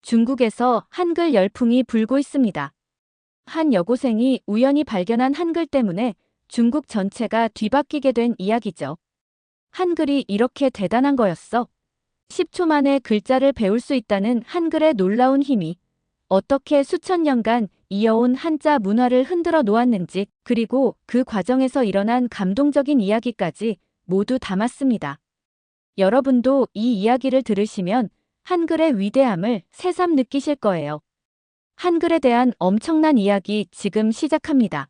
중국에서 한글 열풍이 불고 있습니다. 한 여고생이 우연히 발견한 한글 때문에 중국 전체가 뒤바뀌게 된 이야기죠. 한글이 이렇게 대단한 거였어. 10초 만에 글자를 배울 수 있다는 한글의 놀라운 힘이 어떻게 수천 년간 이어온 한자 문화를 흔들어 놓았는지, 그리고 그 과정에서 일어난 감동적인 이야기까지 모두 담았습니다. 여러분도 이 이야기를 들으시면 한글의 위대함을 새삼 느끼실 거예요. 한글에 대한 엄청난 이야기 지금 시작합니다.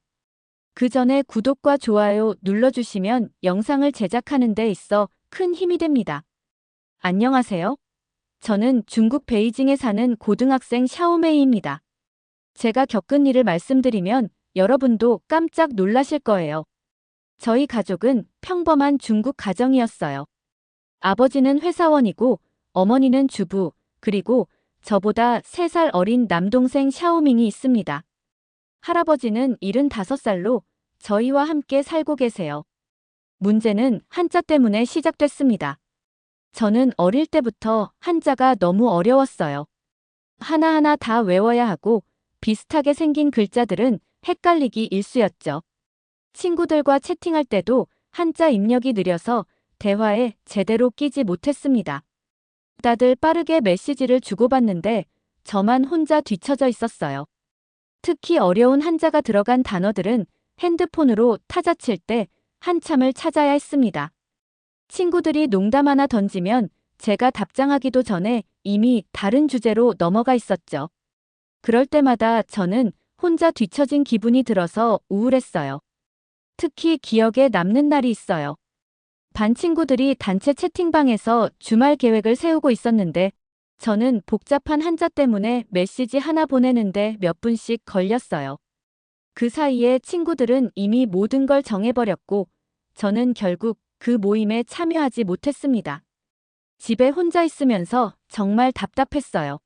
그 전에 구독과 좋아요 눌러주시면 영상을 제작하는 데 있어 큰 힘이 됩니다. 안녕하세요. 저는 중국 베이징에 사는 고등학생 샤오메이입니다. 제가 겪은 일을 말씀드리면 여러분도 깜짝 놀라실 거예요. 저희 가족은 평범한 중국 가정이었어요. 아버지는 회사원이고 어머니는 주부, 그리고 저보다 3살 어린 남동생 샤오밍이 있습니다. 할아버지는 75살로 저희와 함께 살고 계세요. 문제는 한자 때문에 시작됐습니다. 저는 어릴 때부터 한자가 너무 어려웠어요. 하나하나 다 외워야 하고 비슷하게 생긴 글자들은 헷갈리기 일쑤였죠. 친구들과 채팅할 때도 한자 입력이 느려서 대화에 제대로 끼지 못했습니다. 다들 빠르게 메시지를 주고받는데 저만 혼자 뒤처져 있었어요. 특히 어려운 한자가 들어간 단어들은 핸드폰으로 타자 칠 때 한참을 찾아야 했습니다. 친구들이 농담 하나 던지면 제가 답장하기도 전에 이미 다른 주제로 넘어가 있었죠. 그럴 때마다 저는 혼자 뒤처진 기분이 들어서 우울했어요. 특히 기억에 남는 날이 있어요. 반 친구들이 단체 채팅방에서 주말 계획을 세우고 있었는데 저는 복잡한 한자 때문에 메시지 하나 보내는데 몇 분씩 걸렸어요. 그 사이에 친구들은 이미 모든 걸 정해버렸고 저는 결국 그 모임에 참여하지 못했습니다. 집에 혼자 있으면서 정말 답답했어요.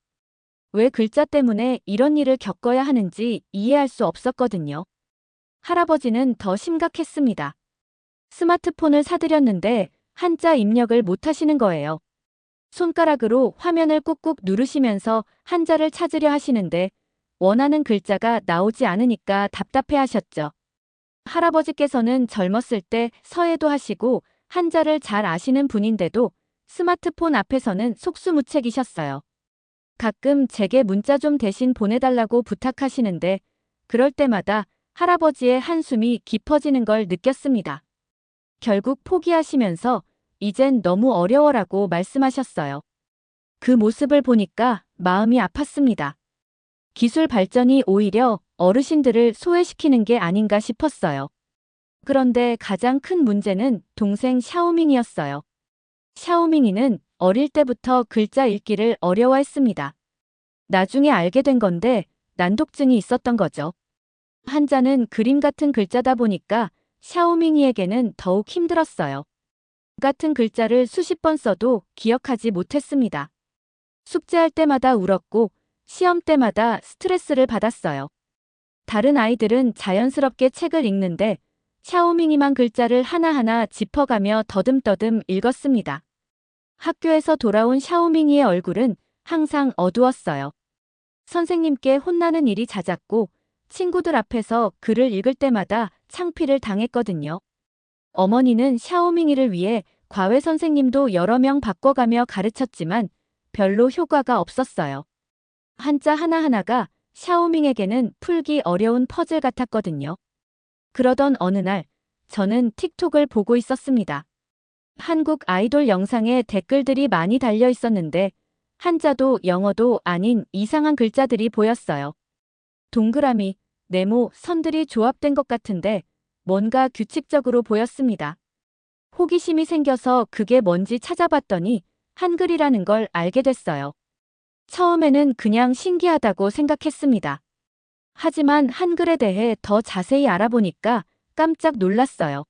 왜 글자 때문에 이런 일을 겪어야 하는지 이해할 수 없었거든요. 할아버지는 더 심각했습니다. 스마트폰을 사드렸는데 한자 입력을 못하시는 거예요. 손가락으로 화면을 꾹꾹 누르시면서 한자를 찾으려 하시는데 원하는 글자가 나오지 않으니까 답답해하셨죠. 할아버지께서는 젊었을 때 서예도 하시고 한자를 잘 아시는 분인데도 스마트폰 앞에서는 속수무책이셨어요. 가끔 제게 문자 좀 대신 보내달라고 부탁하시는데 그럴 때마다 할아버지의 한숨이 깊어지는 걸 느꼈습니다. 결국 포기하시면서 이젠 너무 어려워라고 말씀하셨어요. 그 모습을 보니까 마음이 아팠습니다. 기술 발전이 오히려 어르신들을 소외시키는 게 아닌가 싶었어요. 그런데 가장 큰 문제는 동생 샤오밍이었어요. 샤오밍이는 어릴 때부터 글자 읽기를 어려워했습니다. 나중에 알게 된 건데 난독증이 있었던 거죠. 한자는 그림 같은 글자다 보니까 샤오밍이에게는 더욱 힘들었어요. 같은 글자를 수십 번 써도 기억하지 못했습니다. 숙제할 때마다 울었고 시험 때마다 스트레스를 받았어요. 다른 아이들은 자연스럽게 책을 읽는데 샤오밍이만 글자를 하나하나 짚어가며 더듬더듬 읽었습니다. 학교에서 돌아온 샤오밍이의 얼굴은 항상 어두웠어요. 선생님께 혼나는 일이 잦았고 친구들 앞에서 글을 읽을 때마다 창피를 당했거든요. 어머니는 샤오밍이를 위해 과외 선생님도 여러 명 바꿔가며 가르쳤지만 별로 효과가 없었어요. 한자 하나하나가 샤오밍에게는 풀기 어려운 퍼즐 같았거든요. 그러던 어느 날 저는 틱톡을 보고 있었습니다. 한국 아이돌 영상에 댓글들이 많이 달려 있었는데 한자도 영어도 아닌 이상한 글자들이 보였어요. 동그라미, 네모, 선들이 조합된 것 같은데 뭔가 규칙적으로 보였습니다. 호기심이 생겨서 그게 뭔지 찾아봤더니 한글이라는 걸 알게 됐어요. 처음에는 그냥 신기하다고 생각했습니다. 하지만 한글에 대해 더 자세히 알아보니까 깜짝 놀랐어요.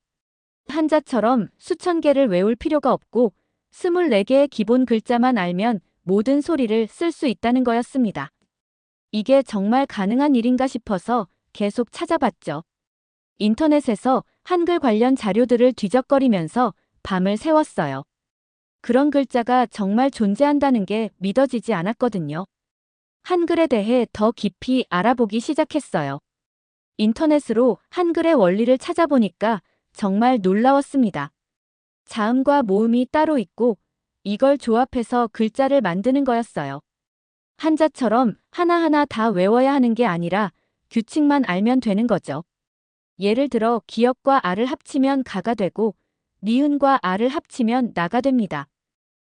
한자처럼 수천 개를 외울 필요가 없고 24개의 기본 글자만 알면 모든 소리를 쓸 수 있다는 거였습니다. 이게 정말 가능한 일인가 싶어서 계속 찾아봤죠. 인터넷에서 한글 관련 자료들을 뒤적거리면서 밤을 새웠어요. 그런 글자가 정말 존재한다는 게 믿어지지 않았거든요. 한글에 대해 더 깊이 알아보기 시작했어요. 인터넷으로 한글의 원리를 찾아보니까 정말 놀라웠습니다. 자음과 모음이 따로 있고 이걸 조합해서 글자를 만드는 거였어요. 한자처럼 하나하나 다 외워야 하는 게 아니라 규칙만 알면 되는 거죠. 예를 들어 기역과 아를 합치면 가가 되고 니은과 아를 합치면 나가 됩니다.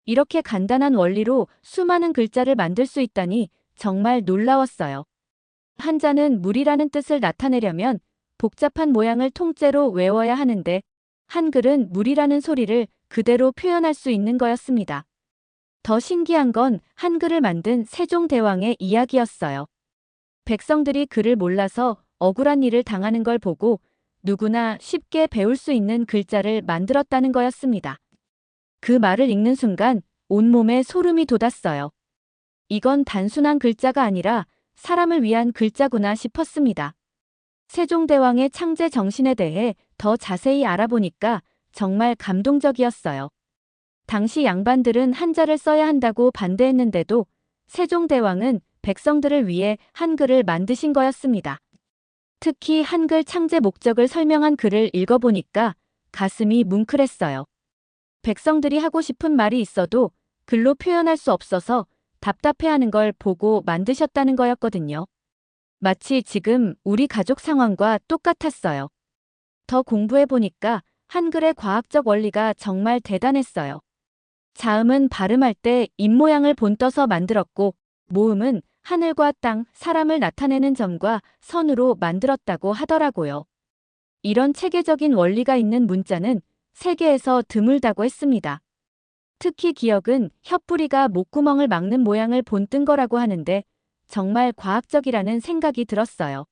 이렇게 간단한 원리로 수많은 글자를 만들 수 있다니 정말 놀라웠어요. 한자는 물이라는 뜻을 나타내려면 복잡한 모양을 통째로 외워야 하는데 한글은 물이라는 소리를 그대로 표현할 수 있는 거였습니다. 더 신기한 건 한글을 만든 세종대왕의 이야기였어요. 백성들이 글을 몰라서 억울한 일을 당하는 걸 보고 누구나 쉽게 배울 수 있는 글자를 만들었다는 거였습니다. 그 말을 읽는 순간 온몸에 소름이 돋았어요. 이건 단순한 글자가 아니라 사람을 위한 글자구나 싶었습니다. 세종대왕의 창제 정신에 대해 더 자세히 알아보니까 정말 감동적이었어요. 당시 양반들은 한자를 써야 한다고 반대했는데도 세종대왕은 백성들을 위해 한글을 만드신 거였습니다. 특히 한글 창제 목적을 설명한 글을 읽어보니까 가슴이 뭉클했어요. 백성들이 하고 싶은 말이 있어도 글로 표현할 수 없어서 답답해하는 걸 보고 만드셨다는 거였거든요. 마치 지금 우리 가족 상황과 똑같았어요. 더 공부해보니까 한글의 과학적 원리가 정말 대단했어요. 자음은 발음할 때 입모양을 본떠서 만들었고 모음은 하늘과 땅, 사람을 나타내는 점과 선으로 만들었다고 하더라고요. 이런 체계적인 원리가 있는 문자는 세계에서 드물다고 했습니다. 특히 기역은 혀뿌리가 목구멍을 막는 모양을 본뜬 거라고 하는데 정말 과학적이라는 생각이 들었어요.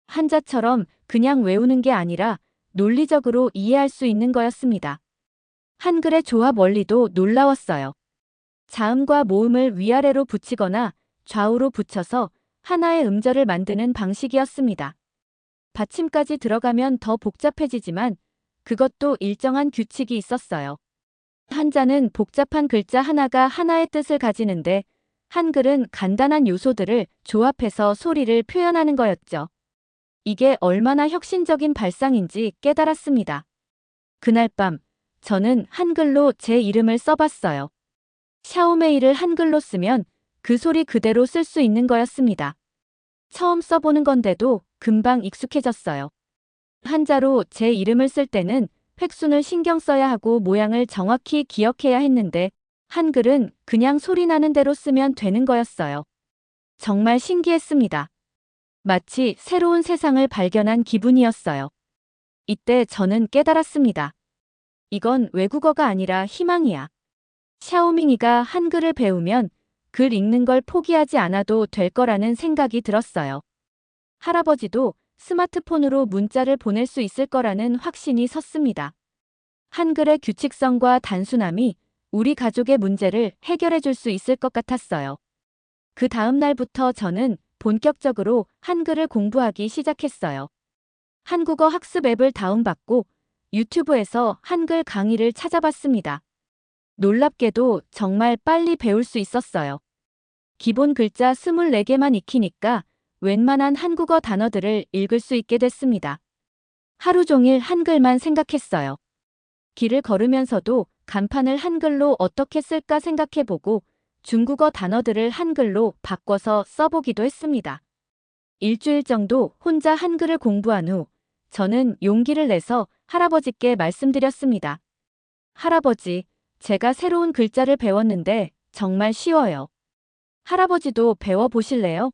한자처럼 그냥 외우는 게 아니라 논리적으로 이해할 수 있는 거였습니다. 한글의 조합 원리도 놀라웠어요. 자음과 모음을 위아래로 붙이거나 좌우로 붙여서 하나의 음절을 만드는 방식이었습니다. 받침까지 들어가면 더 복잡해지지만 그것도 일정한 규칙이 있었어요. 한자는 복잡한 글자 하나가 하나의 뜻을 가지는데 한글은 간단한 요소들을 조합해서 소리를 표현하는 거였죠. 이게 얼마나 혁신적인 발상인지 깨달았습니다. 그날 밤 저는 한글로 제 이름을 써봤어요. 샤오메이를 한글로 쓰면 그 소리 그대로 쓸 수 있는 거였습니다. 처음 써보는 건데도 금방 익숙해졌어요. 한자로 제 이름을 쓸 때는 획순을 신경 써야 하고 모양을 정확히 기억해야 했는데 한글은 그냥 소리 나는 대로 쓰면 되는 거였어요. 정말 신기했습니다. 마치 새로운 세상을 발견한 기분이었어요. 이때 저는 깨달았습니다. 이건 외국어가 아니라 희망이야. 샤오밍이가 한글을 배우면 글 읽는 걸 포기하지 않아도 될 거라는 생각이 들었어요. 할아버지도 스마트폰으로 문자를 보낼 수 있을 거라는 확신이 섰습니다. 한글의 규칙성과 단순함이 우리 가족의 문제를 해결해 줄 수 있을 것 같았어요. 그 다음 날부터 저는 본격적으로 한글을 공부하기 시작했어요. 한국어 학습 앱을 다운받고 유튜브에서 한글 강의를 찾아봤습니다. 놀랍게도 정말 빨리 배울 수 있었어요. 기본 글자 24개만 익히니까 웬만한 한국어 단어들을 읽을 수 있게 됐습니다. 하루 종일 한글만 생각했어요. 길을 걸으면서도 간판을 한글로 어떻게 쓸까 생각해보고 중국어 단어들을 한글로 바꿔서 써보기도 했습니다. 일주일 정도 혼자 한글을 공부한 후 저는 용기를 내서 할아버지께 말씀드렸습니다. 할아버지, 제가 새로운 글자를 배웠는데 정말 쉬워요. 할아버지도 배워보실래요?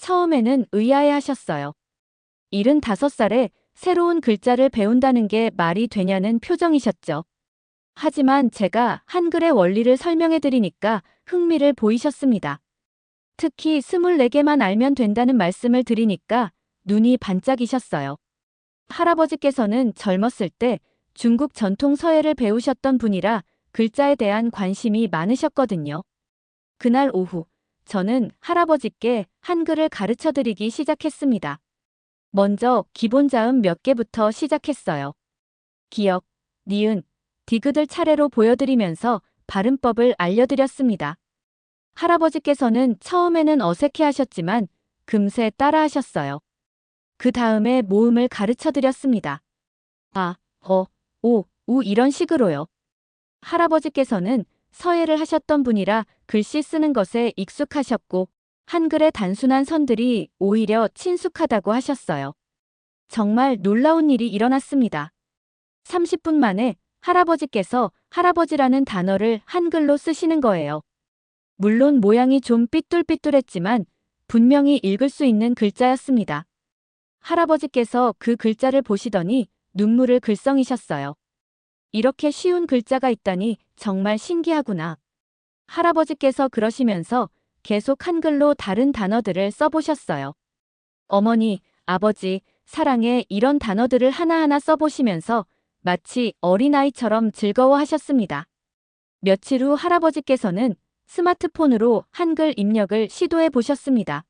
처음에는 의아해 하셨어요. 75살에 새로운 글자를 배운다는 게 말이 되냐는 표정이셨죠. 하지만 제가 한글의 원리를 설명해 드리니까 흥미를 보이셨습니다. 특히 24개만 알면 된다는 말씀을 드리니까 눈이 반짝이셨어요. 할아버지께서는 젊었을 때 중국 전통 서예를 배우셨던 분이라 글자에 대한 관심이 많으셨거든요. 그날 오후, 저는 할아버지께 한글을 가르쳐 드리기 시작했습니다. 먼저 기본 자음 몇 개부터 시작했어요. 기역, 니은, 디귿을 차례로 보여드리면서 발음법을 알려드렸습니다. 할아버지께서는 처음에는 어색해 하셨지만 금세 따라 하셨어요. 그 다음에 모음을 가르쳐 드렸습니다. 아, 오, 우 이런 식으로요. 할아버지께서는 서예를 하셨던 분이라 글씨 쓰는 것에 익숙하셨고 한글의 단순한 선들이 오히려 친숙하다고 하셨어요. 정말 놀라운 일이 일어났습니다. 30분 만에 할아버지께서 할아버지라는 단어를 한글로 쓰시는 거예요. 물론 모양이 좀 삐뚤삐뚤했지만 분명히 읽을 수 있는 글자였습니다. 할아버지께서 그 글자를 보시더니 눈물을 글썽이셨어요. 이렇게 쉬운 글자가 있다니 정말 신기하구나. 할아버지께서 그러시면서 계속 한글로 다른 단어들을 써보셨어요. 어머니, 아버지, 사랑해 이런 단어들을 하나하나 써보시면서 마치 어린아이처럼 즐거워하셨습니다. 며칠 후 할아버지께서는 스마트폰으로 한글 입력을 시도해 보셨습니다.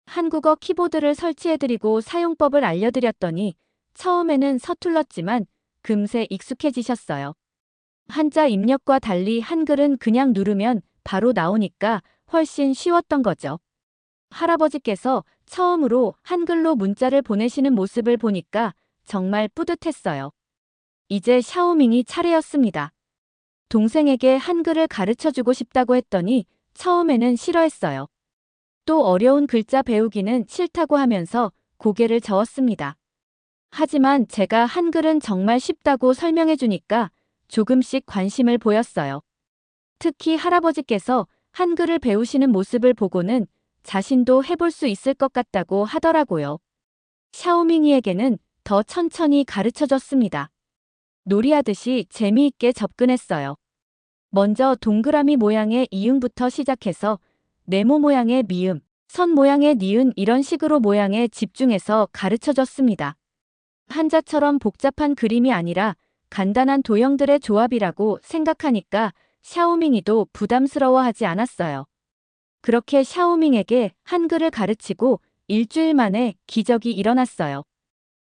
한국어 키보드를 설치해드리고 사용법을 알려드렸더니 처음에는 서툴렀지만 금세 익숙해지셨어요. 한자 입력과 달리 한글은 그냥 누르면 바로 나오니까 훨씬 쉬웠던 거죠. 할아버지께서 처음으로 한글로 문자를 보내시는 모습을 보니까 정말 뿌듯했어요. 이제 샤오밍이 차례였습니다. 동생에게 한글을 가르쳐주고 싶다고 했더니 처음에는 싫어했어요. 또 어려운 글자 배우기는 싫다고 하면서 고개를 저었습니다. 하지만 제가 한글은 정말 쉽다고 설명해 주니까 조금씩 관심을 보였어요. 특히 할아버지께서 한글을 배우시는 모습을 보고는 자신도 해볼 수 있을 것 같다고 하더라고요. 샤오밍이에게는 더 천천히 가르쳐 줬습니다. 놀이하듯이 재미있게 접근했어요. 먼저 동그라미 모양의 이응부터 시작해서 네모 모양의 미음, 선 모양의 니은 이런 식으로 모양에 집중해서 가르쳐 줬습니다. 한자처럼 복잡한 그림이 아니라 간단한 도형들의 조합이라고 생각하니까 샤오밍이도 부담스러워하지 않았어요. 그렇게 샤오밍에게 한글을 가르치고 일주일 만에 기적이 일어났어요.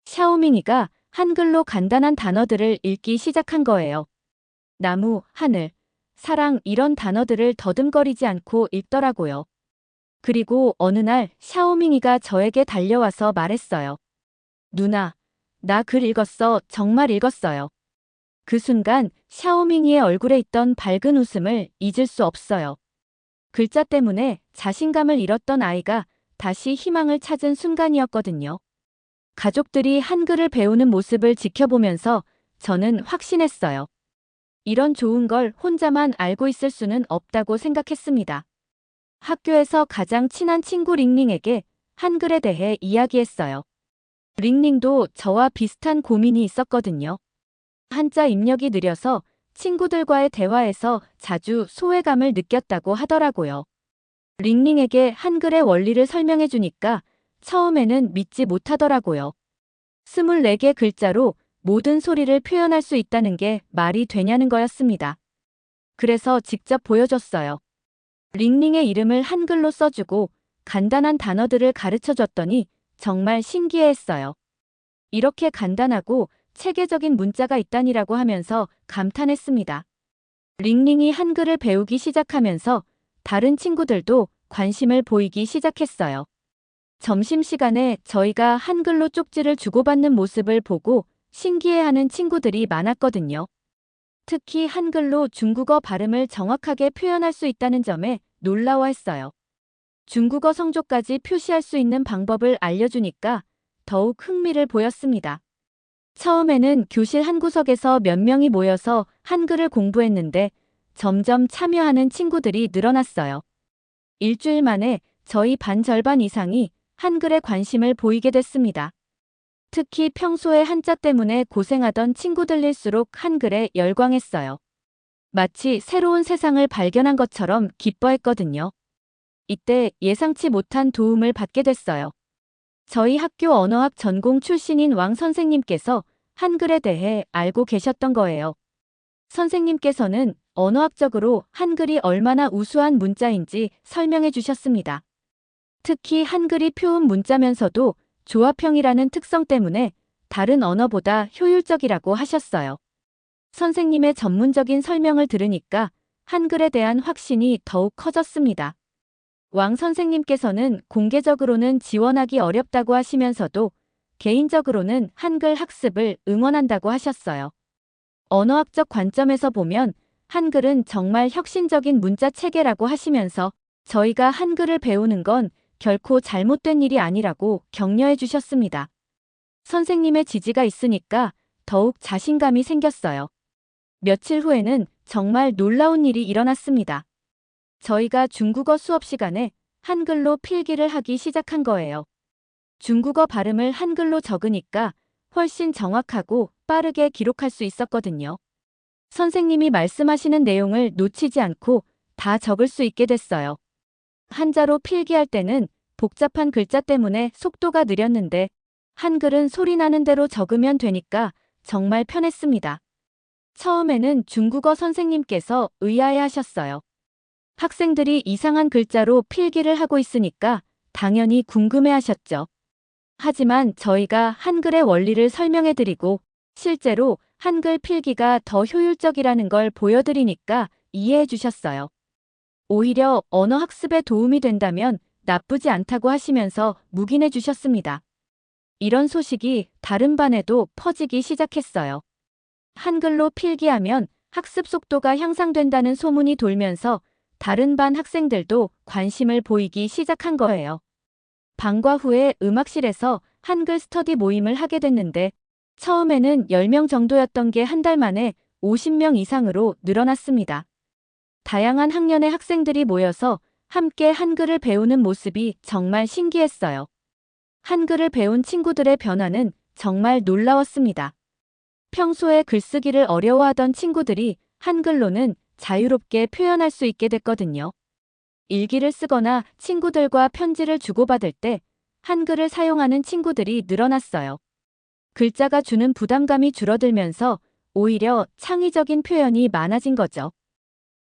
샤오밍이가 한글로 간단한 단어들을 읽기 시작한 거예요. 나무, 하늘, 사랑 이런 단어들을 더듬거리지 않고 읽더라고요. 그리고 어느 날 샤오밍이가 저에게 달려와서 말했어요. 누나, 나 글 읽었어. 정말 읽었어요. 그 순간 샤오밍이의 얼굴에 있던 밝은 웃음을 잊을 수 없어요. 글자 때문에 자신감을 잃었던 아이가 다시 희망을 찾은 순간이었거든요. 가족들이 한글을 배우는 모습을 지켜보면서 저는 확신했어요. 이런 좋은 걸 혼자만 알고 있을 수는 없다고 생각했습니다. 학교에서 가장 친한 친구 링링에게 한글에 대해 이야기했어요. 링링도 저와 비슷한 고민이 있었거든요. 한자 입력이 느려서 친구들과의 대화에서 자주 소외감을 느꼈다고 하더라고요. 링링에게 한글의 원리를 설명해 주니까 처음에는 믿지 못하더라고요. 24개 글자로 모든 소리를 표현할 수 있다는 게 말이 되냐는 거였습니다. 그래서 직접 보여줬어요. 링링의 이름을 한글로 써주고 간단한 단어들을 가르쳐 줬더니 정말 신기해했어요. 이렇게 간단하고 체계적인 문자가 있다니라고 하면서 감탄했습니다. 링링이 한글을 배우기 시작하면서 다른 친구들도 관심을 보이기 시작했어요. 점심시간에 저희가 한글로 쪽지를 주고받는 모습을 보고 신기해하는 친구들이 많았거든요. 특히 한글로 중국어 발음을 정확하게 표현할 수 있다는 점에 놀라워했어요. 중국어 성조까지 표시할 수 있는 방법을 알려주니까 더욱 흥미를 보였습니다. 처음에는 교실 한 구석에서 몇 명이 모여서 한글을 공부했는데 점점 참여하는 친구들이 늘어났어요. 일주일 만에 저희 반 절반 이상이 한글에 관심을 보이게 됐습니다. 특히 평소에 한자 때문에 고생하던 친구들일수록 한글에 열광했어요. 마치 새로운 세상을 발견한 것처럼 기뻐했거든요. 이때 예상치 못한 도움을 받게 됐어요. 저희 학교 언어학 전공 출신인 왕 선생님께서 한글에 대해 알고 계셨던 거예요. 선생님께서는 언어학적으로 한글이 얼마나 우수한 문자인지 설명해 주셨습니다. 특히 한글이 표음 문자면서도 조합형이라는 특성 때문에 다른 언어보다 효율적이라고 하셨어요. 선생님의 전문적인 설명을 들으니까 한글에 대한 확신이 더욱 커졌습니다. 왕 선생님께서는 공개적으로는 지원하기 어렵다고 하시면서도 개인적으로는 한글 학습을 응원한다고 하셨어요. 언어학적 관점에서 보면 한글은 정말 혁신적인 문자 체계라고 하시면서 저희가 한글을 배우는 건 결코 잘못된 일이 아니라고 격려해 주셨습니다. 선생님의 지지가 있으니까 더욱 자신감이 생겼어요. 며칠 후에는 정말 놀라운 일이 일어났습니다. 저희가 중국어 수업 시간에 한글로 필기를 하기 시작한 거예요. 중국어 발음을 한글로 적으니까 훨씬 정확하고 빠르게 기록할 수 있었거든요. 선생님이 말씀하시는 내용을 놓치지 않고 다 적을 수 있게 됐어요. 한자로 필기할 때는 복잡한 글자 때문에 속도가 느렸는데 한글은 소리 나는 대로 적으면 되니까 정말 편했습니다. 처음에는 중국어 선생님께서 의아해 하셨어요. 학생들이 이상한 글자로 필기를 하고 있으니까 당연히 궁금해 하셨죠. 하지만 저희가 한글의 원리를 설명해드리고 실제로 한글 필기가 더 효율적이라는 걸 보여드리니까 이해해 주셨어요. 오히려 언어 학습에 도움이 된다면 나쁘지 않다고 하시면서 묵인해 주셨습니다. 이런 소식이 다른 반에도 퍼지기 시작했어요. 한글로 필기하면 학습 속도가 향상된다는 소문이 돌면서 다른 반 학생들도 관심을 보이기 시작한 거예요. 방과 후에 음악실에서 한글 스터디 모임을 하게 됐는데 처음에는 10명 정도였던 게 한 달 만에 50명 이상으로 늘어났습니다. 다양한 학년의 학생들이 모여서 함께 한글을 배우는 모습이 정말 신기했어요. 한글을 배운 친구들의 변화는 정말 놀라웠습니다. 평소에 글쓰기를 어려워하던 친구들이 한글로는 자유롭게 표현할 수 있게 됐거든요. 일기를 쓰거나 친구들과 편지를 주고받을 때 한글을 사용하는 친구들이 늘어났어요. 글자가 주는 부담감이 줄어들면서 오히려 창의적인 표현이 많아진 거죠.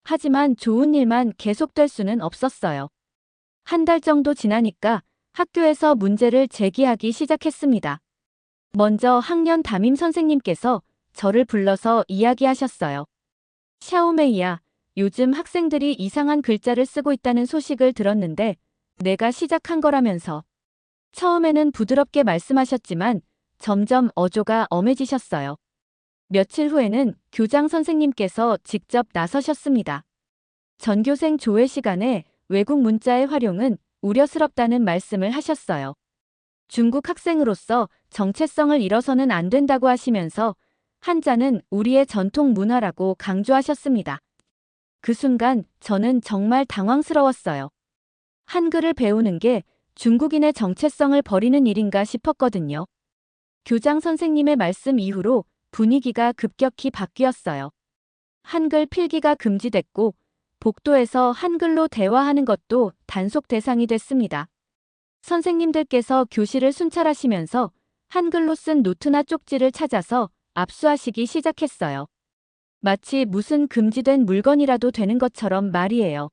하지만 좋은 일만 계속될 수는 없었어요. 한 달 정도 지나니까 학교에서 문제를 제기하기 시작했습니다. 먼저 학년 담임 선생님께서 저를 불러서 이야기하셨어요. 샤오메이야, 요즘 학생들이 이상한 글자를 쓰고 있다는 소식을 들었는데 내가 시작한 거라면서. 처음에는 부드럽게 말씀하셨지만 점점 어조가 엄해지셨어요. 며칠 후에는 교장 선생님께서 직접 나서셨습니다. 전교생 조회 시간에 외국 문자의 활용은 우려스럽다는 말씀을 하셨어요. 중국 학생으로서 정체성을 잃어서는 안 된다고 하시면서 한자는 우리의 전통 문화라고 강조하셨습니다. 그 순간 저는 정말 당황스러웠어요. 한글을 배우는 게 중국인의 정체성을 버리는 일인가 싶었거든요. 교장 선생님의 말씀 이후로 분위기가 급격히 바뀌었어요. 한글 필기가 금지됐고 복도에서 한글로 대화하는 것도 단속 대상이 됐습니다. 선생님들께서 교실을 순찰하시면서 한글로 쓴 노트나 쪽지를 찾아서 압수하시기 시작했어요. 마치 무슨 금지된 물건이라도 되는 것처럼 말이에요.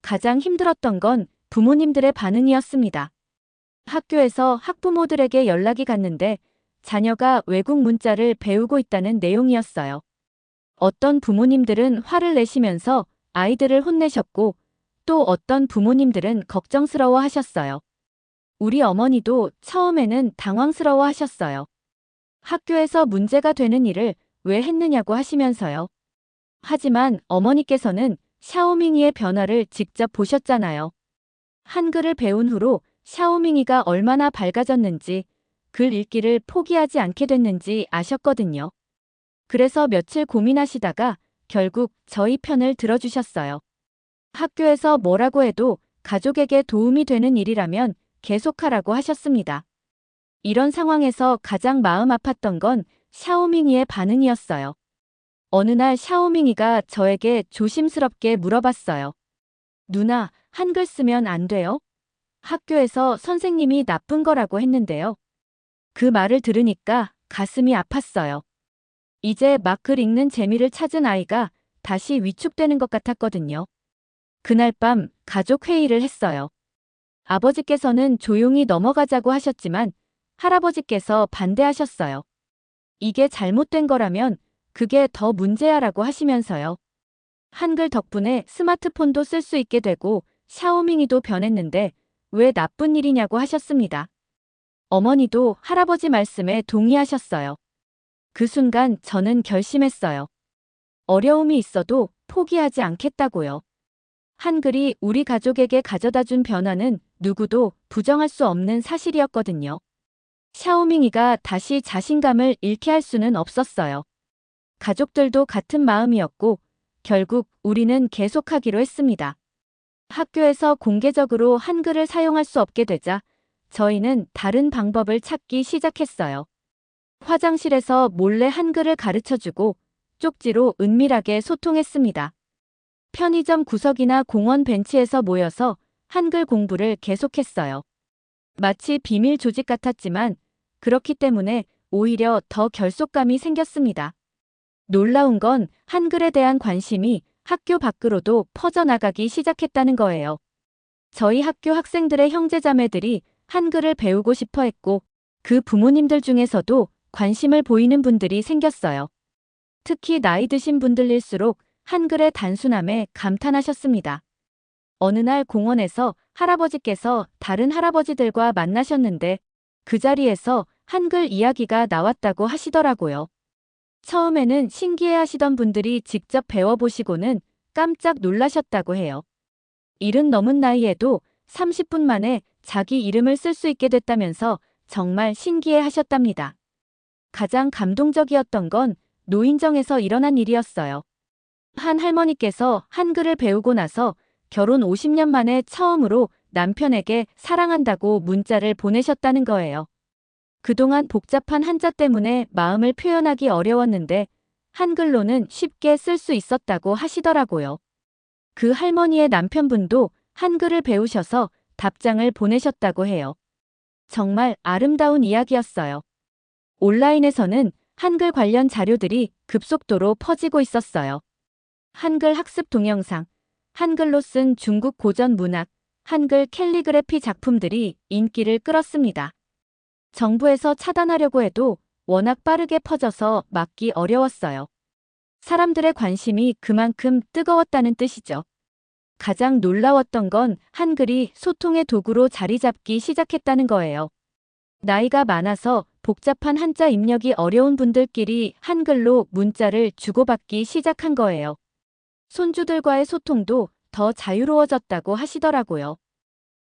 가장 힘들었던 건 부모님들의 반응이었습니다. 학교에서 학부모들에게 연락이 갔는데 자녀가 외국 문자를 배우고 있다는 내용이었어요. 어떤 부모님들은 화를 내시면서 아이들을 혼내셨고 또 어떤 부모님들은 걱정스러워 하셨어요. 우리 어머니도 처음에는 당황스러워 하셨어요. 학교에서 문제가 되는 일을 왜 했느냐고 하시면서요. 하지만 어머니께서는 샤오밍이의 변화를 직접 보셨잖아요. 한글을 배운 후로 샤오밍이가 얼마나 밝아졌는지, 글 읽기를 포기하지 않게 됐는지 아셨거든요. 그래서 며칠 고민하시다가 결국 저희 편을 들어주셨어요. 학교에서 뭐라고 해도 가족에게 도움이 되는 일이라면 계속하라고 하셨습니다. 이런 상황에서 가장 마음 아팠던 건 샤오밍이의 반응이었어요. 어느 날 샤오밍이가 저에게 조심스럽게 물어봤어요. 누나, 한글 쓰면 안 돼요? 학교에서 선생님이 나쁜 거라고 했는데요. 그 말을 들으니까 가슴이 아팠어요. 이제 막 글 읽는 재미를 찾은 아이가 다시 위축되는 것 같았거든요. 그날 밤 가족 회의를 했어요. 아버지께서는 조용히 넘어가자고 하셨지만 할아버지께서 반대하셨어요. 이게 잘못된 거라면 그게 더 문제야라고 하시면서요. 한글 덕분에 스마트폰도 쓸 수 있게 되고 샤오밍이도 변했는데 왜 나쁜 일이냐고 하셨습니다. 어머니도 할아버지 말씀에 동의하셨어요. 그 순간 저는 결심했어요. 어려움이 있어도 포기하지 않겠다고요. 한글이 우리 가족에게 가져다 준 변화는 누구도 부정할 수 없는 사실이었거든요. 샤오밍이가 다시 자신감을 잃게 할 수는 없었어요. 가족들도 같은 마음이었고 결국 우리는 계속하기로 했습니다. 학교에서 공개적으로 한글을 사용할 수 없게 되자 저희는 다른 방법을 찾기 시작했어요. 화장실에서 몰래 한글을 가르쳐주고 쪽지로 은밀하게 소통했습니다. 편의점 구석이나 공원 벤치에서 모여서 한글 공부를 계속했어요. 마치 비밀 조직 같았지만 그렇기 때문에 오히려 더 결속감이 생겼습니다. 놀라운 건 한글에 대한 관심이 학교 밖으로도 퍼져나가기 시작했다는 거예요. 저희 학교 학생들의 형제자매들이 한글을 배우고 싶어 했고 그 부모님들 중에서도 관심을 보이는 분들이 생겼어요. 특히 나이 드신 분들일수록 한글의 단순함에 감탄하셨습니다. 어느 날 공원에서 할아버지께서 다른 할아버지들과 만나셨는데 그 자리에서 한글 이야기가 나왔다고 하시더라고요. 처음에는 신기해하시던 분들이 직접 배워보시고는 깜짝 놀라셨다고 해요. 70 넘은 나이에도 30분 만에 자기 이름을 쓸 수 있게 됐다면서 정말 신기해하셨답니다. 가장 감동적이었던 건 노인정에서 일어난 일이었어요. 한 할머니께서 한글을 배우고 나서 결혼 50년 만에 처음으로 남편에게 사랑한다고 문자를 보내셨다는 거예요. 그동안 복잡한 한자 때문에 마음을 표현하기 어려웠는데 한글로는 쉽게 쓸 수 있었다고 하시더라고요. 그 할머니의 남편분도 한글을 배우셔서 답장을 보내셨다고 해요. 정말 아름다운 이야기였어요. 온라인에서는 한글 관련 자료들이 급속도로 퍼지고 있었어요. 한글 학습 동영상, 한글로 쓴 중국 고전 문학, 한글 캘리그래피 작품들이 인기를 끌었습니다. 정부에서 차단하려고 해도 워낙 빠르게 퍼져서 막기 어려웠어요. 사람들의 관심이 그만큼 뜨거웠다는 뜻이죠. 가장 놀라웠던 건 한글이 소통의 도구로 자리 잡기 시작했다는 거예요. 나이가 많아서 복잡한 한자 입력이 어려운 분들끼리 한글로 문자를 주고받기 시작한 거예요. 손주들과의 소통도 더 자유로워졌다고 하시더라고요.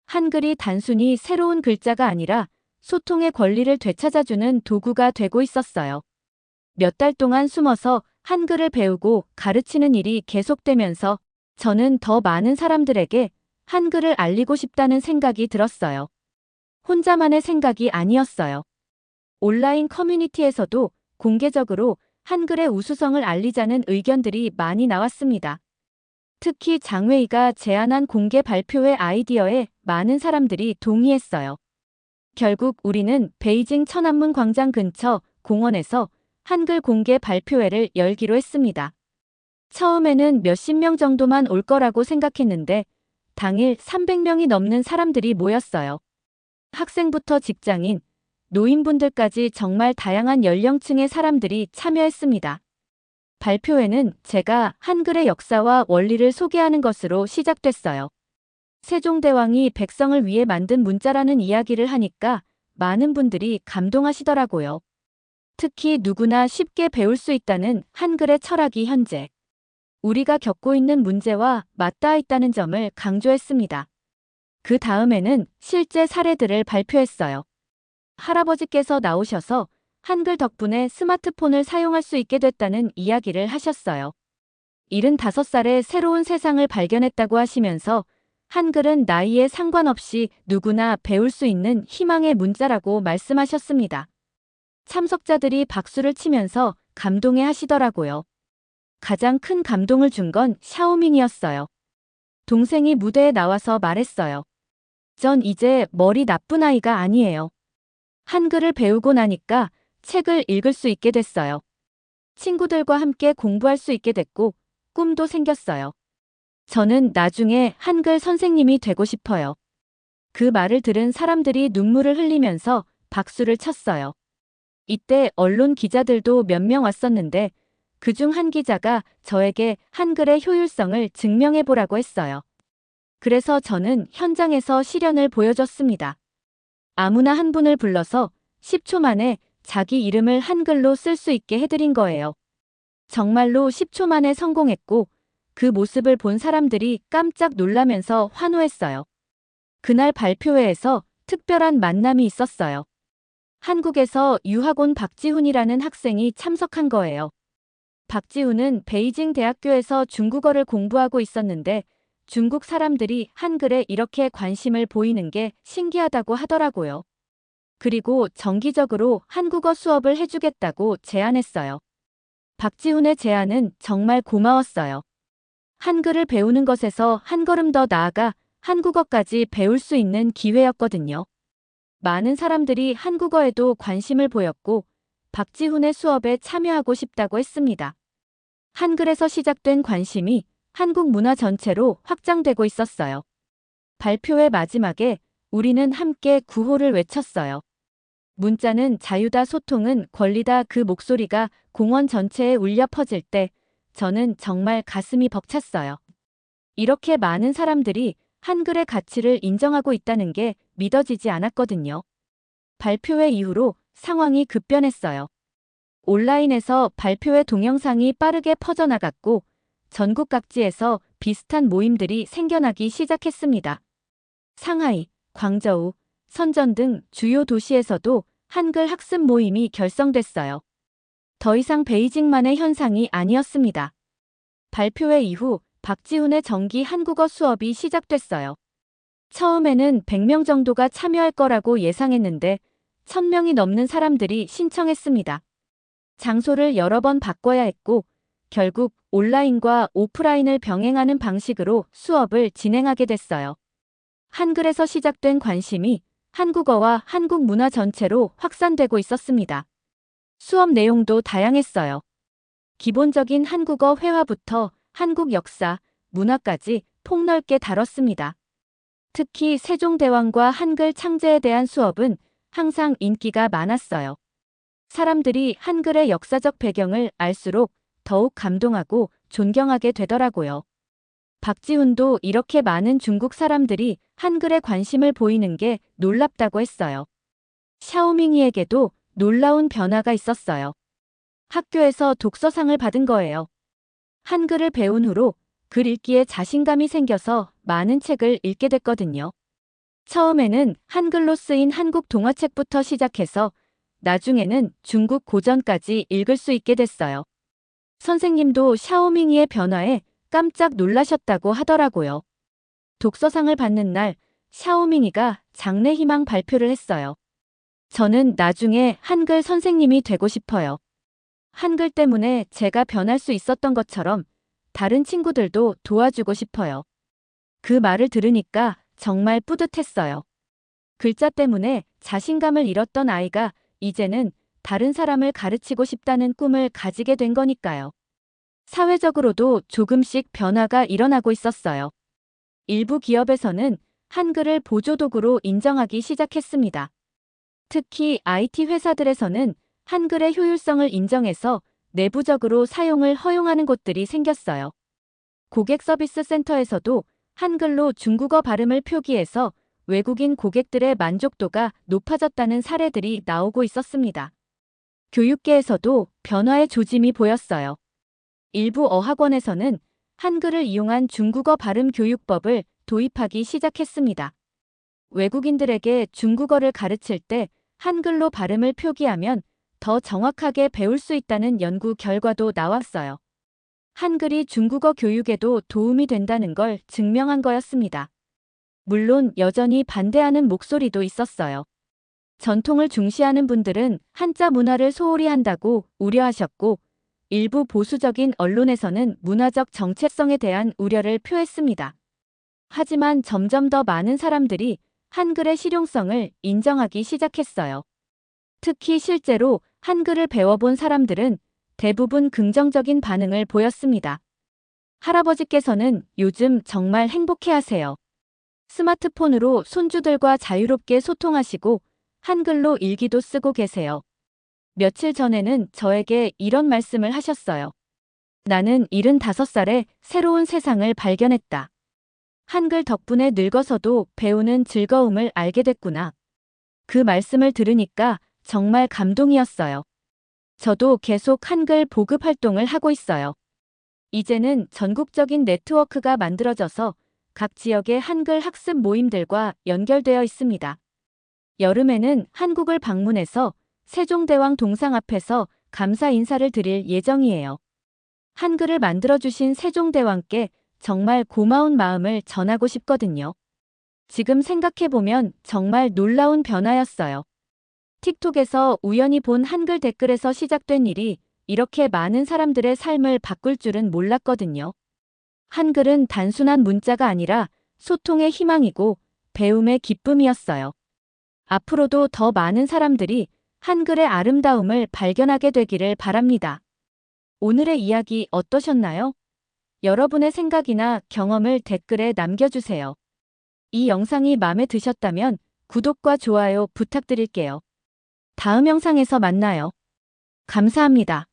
한글이 단순히 새로운 글자가 아니라 소통의 권리를 되찾아주는 도구가 되고 있었어요. 몇 달 동안 숨어서 한글을 배우고 가르치는 일이 계속되면서 저는 더 많은 사람들에게 한글을 알리고 싶다는 생각이 들었어요. 혼자만의 생각이 아니었어요. 온라인 커뮤니티에서도 공개적으로 한글의 우수성을 알리자는 의견들이 많이 나왔습니다. 특히 장웨이가 제안한 공개 발표회 아이디어에 많은 사람들이 동의했어요. 결국 우리는 베이징 천안문 광장 근처 공원에서 한글 공개 발표회를 열기로 했습니다. 처음에는 몇십 명 정도만 올 거라고 생각했는데 당일 300명이 넘는 사람들이 모였어요. 학생부터 직장인, 노인분들까지 정말 다양한 연령층의 사람들이 참여했습니다. 발표회는 제가 한글의 역사와 원리를 소개하는 것으로 시작됐어요. 세종대왕이 백성을 위해 만든 문자라는 이야기를 하니까 많은 분들이 감동하시더라고요. 특히 누구나 쉽게 배울 수 있다는 한글의 철학이 현재 우리가 겪고 있는 문제와 맞닿아 있다는 점을 강조했습니다. 그 다음에는 실제 사례들을 발표했어요. 할아버지께서 나오셔서 한글 덕분에 스마트폰을 사용할 수 있게 됐다는 이야기를 하셨어요. 75살에 새로운 세상을 발견했다고 하시면서 한글은 나이에 상관없이 누구나 배울 수 있는 희망의 문자라고 말씀하셨습니다. 참석자들이 박수를 치면서 감동해 하시더라고요. 가장 큰 감동을 준 건 샤오밍이었어요. 동생이 무대에 나와서 말했어요. 전 이제 머리 나쁜 아이가 아니에요. 한글을 배우고 나니까 책을 읽을 수 있게 됐어요. 친구들과 함께 공부할 수 있게 됐고 꿈도 생겼어요. 저는 나중에 한글 선생님이 되고 싶어요. 그 말을 들은 사람들이 눈물을 흘리면서 박수를 쳤어요. 이때 언론 기자들도 몇 명 왔었는데 그중 한 기자가 저에게 한글의 효율성을 증명해보라고 했어요. 그래서 저는 현장에서 실연을 보여줬습니다. 아무나 한 분을 불러서 10초 만에 자기 이름을 한글로 쓸 수 있게 해드린 거예요. 정말로 10초 만에 성공했고 그 모습을 본 사람들이 깜짝 놀라면서 환호했어요. 그날 발표회에서 특별한 만남이 있었어요. 한국에서 유학 온 박지훈이라는 학생이 참석한 거예요. 박지훈은 베이징 대학교에서 중국어를 공부하고 있었는데 중국 사람들이 한글에 이렇게 관심을 보이는 게 신기하다고 하더라고요. 그리고 정기적으로 한국어 수업을 해주겠다고 제안했어요. 박지훈의 제안은 정말 고마웠어요. 한글을 배우는 것에서 한 걸음 더 나아가 한국어까지 배울 수 있는 기회였거든요. 많은 사람들이 한국어에도 관심을 보였고 박지훈의 수업에 참여하고 싶다고 했습니다. 한글에서 시작된 관심이 한국 문화 전체로 확장되고 있었어요. 발표회 마지막에 우리는 함께 구호를 외쳤어요. 문자는 자유다, 소통은 권리다. 그 목소리가 공원 전체에 울려 퍼질 때 저는 정말 가슴이 벅찼어요. 이렇게 많은 사람들이 한글의 가치를 인정하고 있다는 게 믿어지지 않았거든요. 발표회 이후로 상황이 급변했어요. 온라인에서 발표회 동영상이 빠르게 퍼져나갔고 전국 각지에서 비슷한 모임들이 생겨나기 시작했습니다. 상하이, 광저우, 선전 등 주요 도시에서도 한글 학습 모임이 결성됐어요. 더 이상 베이징만의 현상이 아니었습니다. 발표회 이후 박지훈의 정기 한국어 수업이 시작됐어요. 처음에는 100명 정도가 참여할 거라고 예상했는데 1000명이 넘는 사람들이 신청했습니다. 장소를 여러 번 바꿔야 했고 결국 온라인과 오프라인을 병행하는 방식으로 수업을 진행하게 됐어요. 한글에서 시작된 관심이 한국어와 한국 문화 전체로 확산되고 있었습니다. 수업 내용도 다양했어요. 기본적인 한국어 회화부터 한국 역사, 문화까지 폭넓게 다뤘습니다. 특히 세종대왕과 한글 창제에 대한 수업은 항상 인기가 많았어요. 사람들이 한글의 역사적 배경을 알수록 더욱 감동하고 존경하게 되더라고요. 박지훈도 이렇게 많은 중국 사람들이 한글에 관심을 보이는 게 놀랍다고 했어요. 샤오밍이에게도 놀라운 변화가 있었어요. 학교에서 독서상을 받은 거예요. 한글을 배운 후로 글 읽기에 자신감이 생겨서 많은 책을 읽게 됐거든요. 처음에는 한글로 쓰인 한국 동화책부터 시작해서 나중에는 중국 고전까지 읽을 수 있게 됐어요. 선생님도 샤오밍이의 변화에 깜짝 놀라셨다고 하더라고요. 독서상을 받는 날 샤오밍이가 장래희망 발표를 했어요. 저는 나중에 한글 선생님이 되고 싶어요. 한글 때문에 제가 변할 수 있었던 것처럼 다른 친구들도 도와주고 싶어요. 그 말을 들으니까 정말 뿌듯했어요. 글자 때문에 자신감을 잃었던 아이가 이제는 다른 사람을 가르치고 싶다는 꿈을 가지게 된 거니까요. 사회적으로도 조금씩 변화가 일어나고 있었어요. 일부 기업에서는 한글을 보조도구로 인정하기 시작했습니다. 특히 IT 회사들에서는 한글의 효율성을 인정해서 내부적으로 사용을 허용하는 곳들이 생겼어요. 고객 서비스 센터에서도 한글로 중국어 발음을 표기해서 외국인 고객들의 만족도가 높아졌다는 사례들이 나오고 있었습니다. 교육계에서도 변화의 조짐이 보였어요. 일부 어학원에서는 한글을 이용한 중국어 발음 교육법을 도입하기 시작했습니다. 외국인들에게 중국어를 가르칠 때 한글로 발음을 표기하면 더 정확하게 배울 수 있다는 연구 결과도 나왔어요. 한글이 중국어 교육에도 도움이 된다는 걸 증명한 거였습니다. 물론 여전히 반대하는 목소리도 있었어요. 전통을 중시하는 분들은 한자 문화를 소홀히 한다고 우려하셨고 일부 보수적인 언론에서는 문화적 정체성에 대한 우려를 표했습니다. 하지만 점점 더 많은 사람들이 한글의 실용성을 인정하기 시작했어요. 특히 실제로 한글을 배워본 사람들은 대부분 긍정적인 반응을 보였습니다. 할아버지께서는 요즘 정말 행복해하세요. 스마트폰으로 손주들과 자유롭게 소통하시고 한글로 일기도 쓰고 계세요. 며칠 전에는 저에게 이런 말씀을 하셨어요. 나는 75살에 새로운 세상을 발견했다. 한글 덕분에 늙어서도 배우는 즐거움을 알게 됐구나. 그 말씀을 들으니까 정말 감동이었어요. 저도 계속 한글 보급 활동을 하고 있어요. 이제는 전국적인 네트워크가 만들어져서 각 지역의 한글 학습 모임들과 연결되어 있습니다. 여름에는 한국을 방문해서 세종대왕 동상 앞에서 감사 인사를 드릴 예정이에요. 한글을 만들어주신 세종대왕께 정말 고마운 마음을 전하고 싶거든요. 지금 생각해보면 정말 놀라운 변화였어요. 틱톡에서 우연히 본 한글 댓글에서 시작된 일이 이렇게 많은 사람들의 삶을 바꿀 줄은 몰랐거든요. 한글은 단순한 문자가 아니라 소통의 희망이고 배움의 기쁨이었어요. 앞으로도 더 많은 사람들이 한글의 아름다움을 발견하게 되기를 바랍니다. 오늘의 이야기 어떠셨나요? 여러분의 생각이나 경험을 댓글에 남겨주세요. 이 영상이 마음에 드셨다면 구독과 좋아요 부탁드릴게요. 다음 영상에서 만나요. 감사합니다.